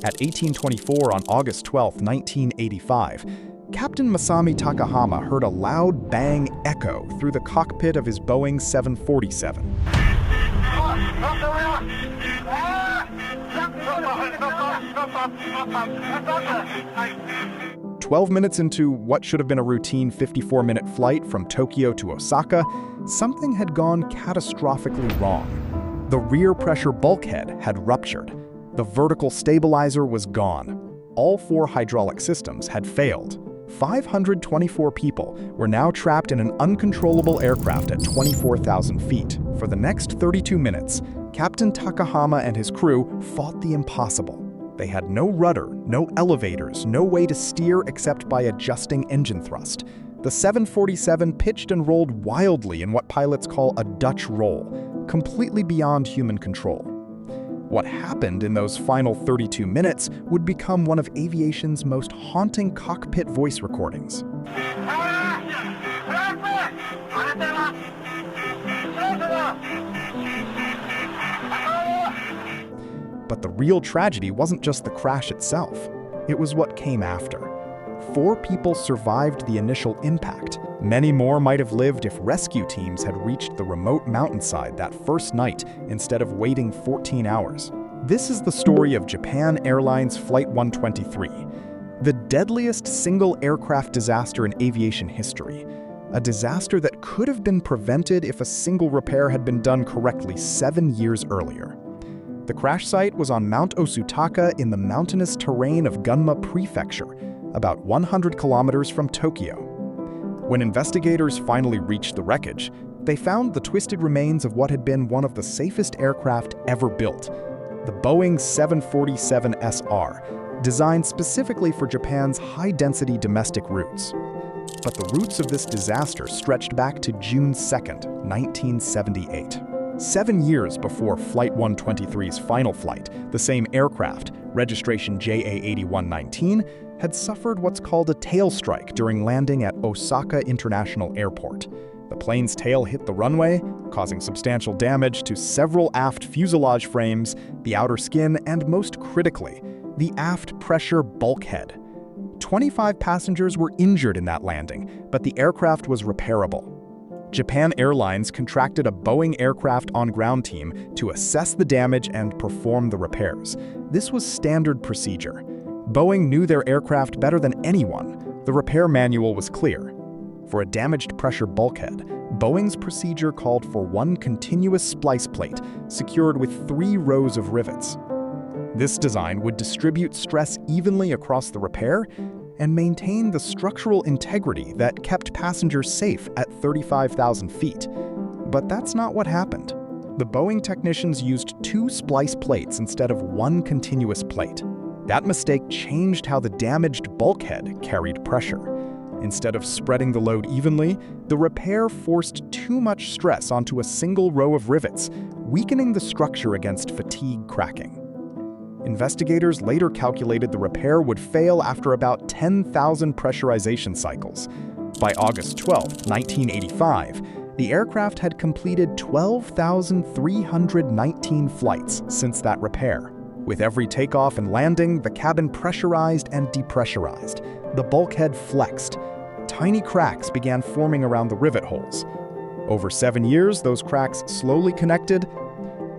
At 1824 on August 12, 1985, Captain Masami Takahama heard a loud bang echo through the cockpit of his Boeing 747. 12 minutes into what should have been a routine 54-minute flight from Tokyo to Osaka, something had gone catastrophically wrong. The rear pressure bulkhead had ruptured. The vertical stabilizer was gone. All 4 hydraulic systems had failed. 524 people were now trapped in an uncontrollable aircraft at 24,000 feet. For the next 32 minutes, Captain Takahama and his crew fought the impossible. They had no rudder, no elevators, no way to steer except by adjusting engine thrust. The 747 pitched and rolled wildly in what pilots call a Dutch roll, completely beyond human control. What happened in those final 32 minutes would become one of aviation's most haunting cockpit voice recordings. But the real tragedy wasn't just the crash itself. It was what came after. 4 people survived the initial impact. Many more might have lived if rescue teams had reached the remote mountainside that first night instead of waiting 14 hours. This is the story of Japan Airlines Flight 123, the deadliest single aircraft disaster in aviation history. A disaster that could have been prevented if a single repair had been done correctly 7 years earlier. The crash site was on Mount Osutaka in the mountainous terrain of Gunma Prefecture, about 100 kilometers from Tokyo. When investigators finally reached the wreckage, they found the twisted remains of what had been one of the safest aircraft ever built, the Boeing 747 SR, designed specifically for Japan's high-density domestic routes. But the roots of this disaster stretched back to June 2, 1978. 7 years before Flight 123's final flight, the same aircraft, registration JA8119, had suffered what's called a tail strike during landing at Osaka International Airport. The plane's tail hit the runway, causing substantial damage to several aft fuselage frames, the outer skin, and most critically, the aft pressure bulkhead. 25 passengers were injured in that landing, but the aircraft was repairable. Japan Airlines contracted a Boeing aircraft on-ground team to assess the damage and perform the repairs. This was standard procedure. Boeing knew their aircraft better than anyone. The repair manual was clear. For a damaged pressure bulkhead, Boeing's procedure called for 1 continuous splice plate secured with 3 rows of rivets. This design would distribute stress evenly across the repair and maintain the structural integrity that kept passengers safe at 35,000 feet. But that's not what happened. The Boeing technicians used 2 splice plates instead of 1 continuous plate. That mistake changed how the damaged bulkhead carried pressure. Instead of spreading the load evenly, the repair forced too much stress onto a single row of rivets, weakening the structure against fatigue cracking. Investigators later calculated the repair would fail after about 10,000 pressurization cycles. By August 12, 1985, the aircraft had completed 12,319 flights since that repair. With every takeoff and landing, the cabin pressurized and depressurized. The bulkhead flexed. Tiny cracks began forming around the rivet holes. Over 7 years, those cracks slowly connected,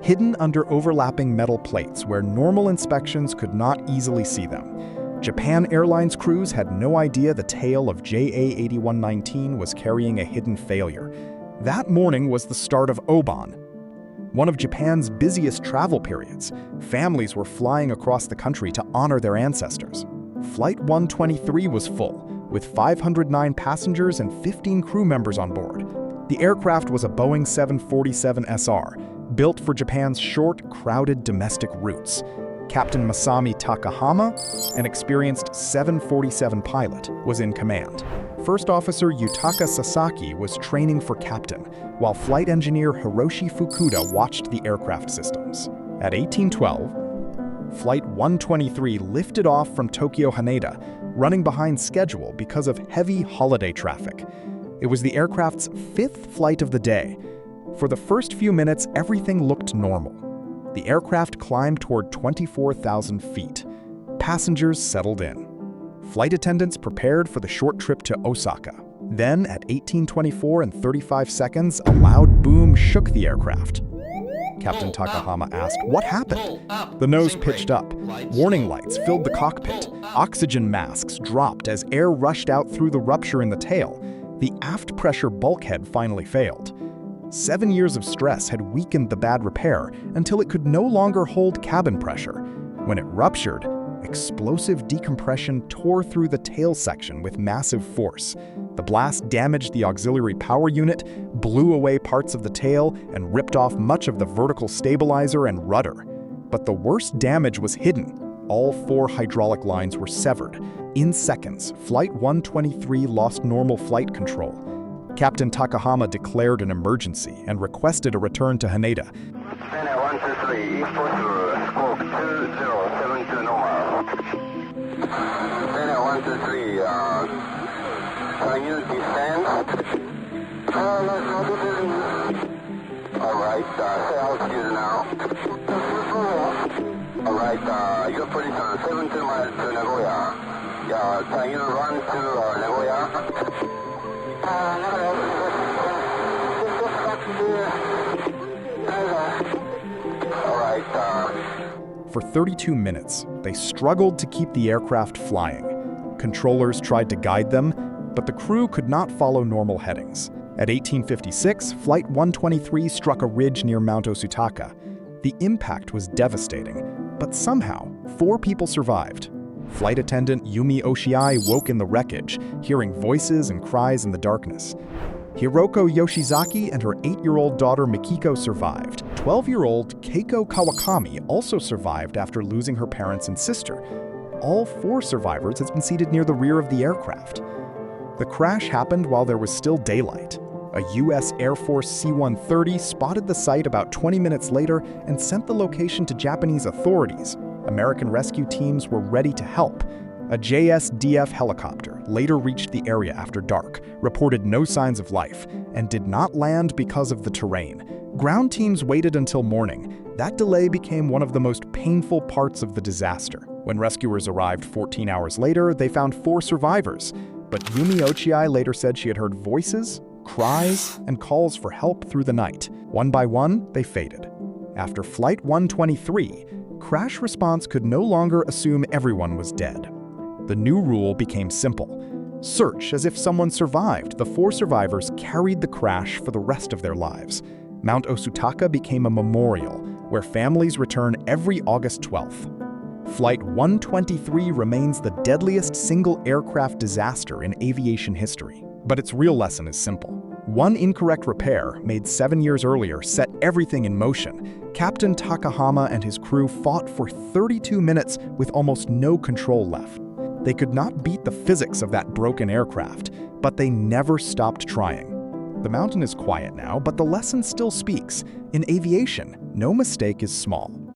hidden under overlapping metal plates where normal inspections could not easily see them. Japan Airlines crews had no idea the tail of JA8119 was carrying a hidden failure. That morning was the start of Obon, one of Japan's busiest travel periods. Families were flying across the country to honor their ancestors. Flight 123 was full, with 509 passengers and 15 crew members on board. The aircraft was a Boeing 747 SR, built for Japan's short, crowded domestic routes. Captain Masami Takahama, an experienced 747 pilot, was in command. First Officer Yutaka Sasaki was training for captain, while flight engineer Hiroshi Fukuda watched the aircraft systems. At 1812, Flight 123 lifted off from Tokyo Haneda, running behind schedule because of heavy holiday traffic. It was the aircraft's 5th flight of the day. For the first few minutes, everything looked normal. The aircraft climbed toward 24,000 feet. Passengers settled in. Flight attendants prepared for the short trip to Osaka. Then, at 18:24 and 35 seconds, a loud boom shook the aircraft. Captain Takahama asked, "What happened?" The nose pitched up. Warning lights filled the cockpit. Oxygen masks dropped as air rushed out through the rupture in the tail. The aft pressure bulkhead finally failed. 7 years of stress had weakened the bad repair until it could no longer hold cabin pressure. When it ruptured, explosive decompression tore through the tail section with massive force. The blast damaged the auxiliary power unit, blew away parts of the tail, and ripped off much of the vertical stabilizer and rudder. But the worst damage was hidden. All 4 hydraulic lines were severed. In seconds, Flight 123 lost normal flight control. Captain Takahama declared an emergency and requested a return to Haneda. 123, East Force, squawk 2072 normal. 123, can you descend? Alright, say altitude now. Alright, your position 17 miles to Nagoya. Yeah, can you run to Nagoya? For 32 minutes, they struggled to keep the aircraft flying. Controllers tried to guide them, but the crew could not follow normal headings. At 18:56, Flight 123 struck a ridge near Mount Osutaka. The impact was devastating, but somehow, 4 people survived. Flight attendant Yumi Oshiai woke in the wreckage, hearing voices and cries in the darkness. Hiroko Yoshizaki and her 8-year-old daughter Mikiko survived. 12-year-old Keiko Kawakami also survived after losing her parents and sister. All 4 survivors had been seated near the rear of the aircraft. The crash happened while there was still daylight. A U.S. Air Force C-130 spotted the site about 20 minutes later and sent the location to Japanese authorities. American rescue teams were ready to help. A JSDF helicopter later reached the area after dark, reported no signs of life, and did not land because of the terrain. Ground teams waited until morning. That delay became one of the most painful parts of the disaster. When rescuers arrived 14 hours later, they found 4 survivors. But Yumi Ochiai later said she had heard voices, cries, and calls for help through the night. One by one, they faded. After Flight 123, crash response could no longer assume everyone was dead. The new rule became simple. Search as if someone survived. The 4 survivors carried the crash for the rest of their lives. Mount Osutaka became a memorial where families return every August 12th. Flight 123 remains the deadliest single aircraft disaster in aviation history. But its real lesson is simple. One incorrect repair, made 7 years earlier, set everything in motion. Captain Takahama and his crew fought for 32 minutes with almost no control left. They could not beat the physics of that broken aircraft, but they never stopped trying. The mountain is quiet now, but the lesson still speaks. In aviation, no mistake is small.